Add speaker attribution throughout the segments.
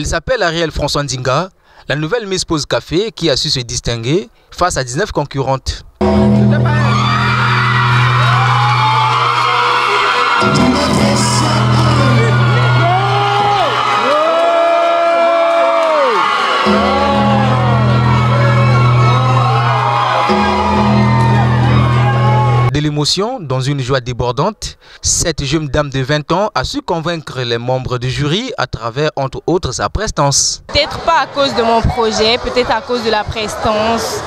Speaker 1: Elle s'appelle Ariel François Ndinga, la nouvelle Miss Pause Café qui a su se distinguer face à 19 concurrentes. De l'émotion, dans une joie débordante, cette jeune dame de 20 ans a su convaincre les membres du jury à travers, entre autres, sa prestance.
Speaker 2: Peut-être pas à cause de mon projet, peut-être à cause de la prestance,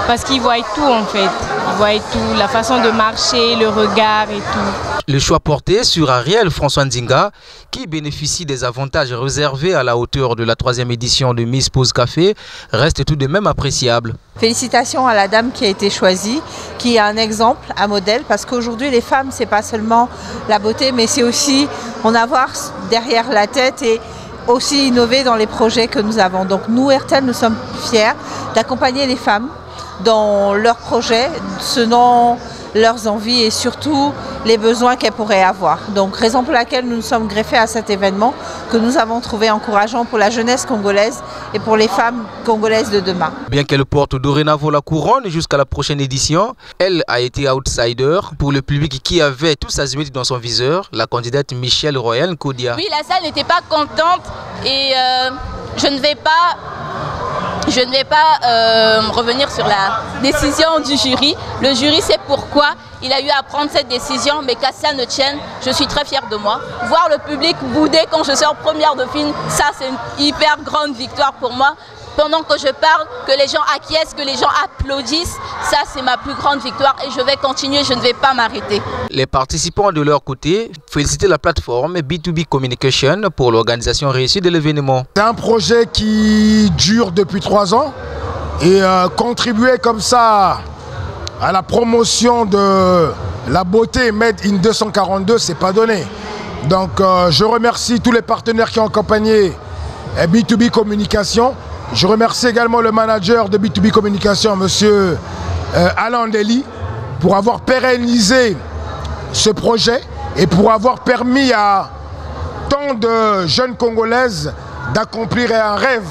Speaker 2: parce qu'ils voient tout en fait. Ils voient tout, la façon de marcher, le regard et tout.
Speaker 1: Le choix porté sur Ariel François Ndinga, qui bénéficie des avantages réservés à la hauteur de la 3e édition de Miss Pause Café, reste tout de même appréciable.
Speaker 3: Félicitations à la dame qui a été choisie, qui est un exemple, un modèle, parce qu'aujourd'hui les femmes, c'est pas seulement la beauté, mais c'est aussi en avoir derrière la tête et aussi innover dans les projets que nous avons. Donc nous, RTL, nous sommes fiers d'accompagner les femmes dans leurs projets, selon leurs envies et surtout les besoins qu'elles pourraient avoir. Donc raison pour laquelle nous nous sommes greffés à cet événement que nous avons trouvé encourageant pour la jeunesse congolaise et pour les femmes congolaises de demain.
Speaker 1: Bien qu'elle porte dorénavant la couronne jusqu'à la prochaine édition, elle a été outsider pour le public qui avait tous azimuts dans son viseur, la candidate Michelle Royal Kodia.
Speaker 4: Oui, la salle n'était pas contente et je ne vais pas revenir sur la décision du jury. Le jury sait pourquoi il a eu à prendre cette décision, mais qu'à ça ne tienne, je suis très fière de moi. Voir le public bouder quand je sors première de film, ça c'est une hyper grande victoire pour moi. Pendant que je parle, que les gens acquiescent, que les gens applaudissent, ça c'est ma plus grande victoire et je vais continuer, je ne vais pas m'arrêter.
Speaker 1: Les participants de leur côté félicitaient la plateforme B2B Communication pour l'organisation réussie de l'événement.
Speaker 5: C'est un projet qui dure depuis 3 ans et contribuer comme ça à la promotion de la beauté Made in 242, c'est pas donné. Donc je remercie tous les partenaires qui ont accompagné B2B Communication. Je remercie également le manager de B2B Communication, M. Alain Deli, pour avoir pérennisé ce projet et pour avoir permis à tant de jeunes Congolaises d'accomplir un rêve,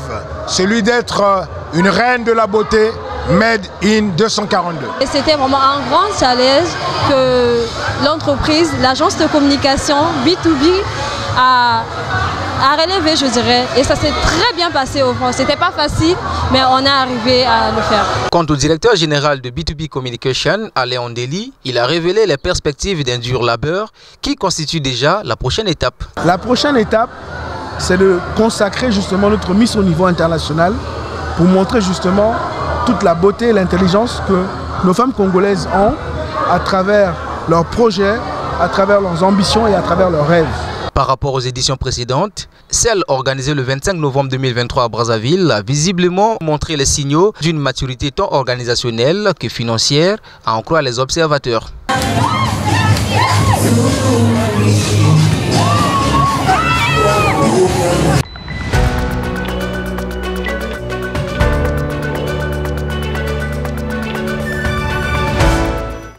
Speaker 5: celui d'être une reine de la beauté Made in 242.
Speaker 6: Et c'était vraiment un grand challenge que l'entreprise, l'agence de communication B2B a relevé, je dirais, et ça s'est très bien passé au fond. C'était pas facile, mais on est arrivé à le faire.
Speaker 1: Quant au directeur général de B2B Communication, Alain Deli, il a révélé les perspectives d'un dur labeur qui constitue déjà la prochaine étape.
Speaker 7: La prochaine étape, c'est de consacrer justement notre mise au niveau international pour montrer justement toute la beauté et l'intelligence que nos femmes congolaises ont à travers leurs projets, à travers leurs ambitions et à travers leurs rêves.
Speaker 1: Par rapport aux éditions précédentes, celle organisée le 25 novembre 2023 à Brazzaville a visiblement montré les signaux d'une maturité tant organisationnelle que financière, à en croire les observateurs.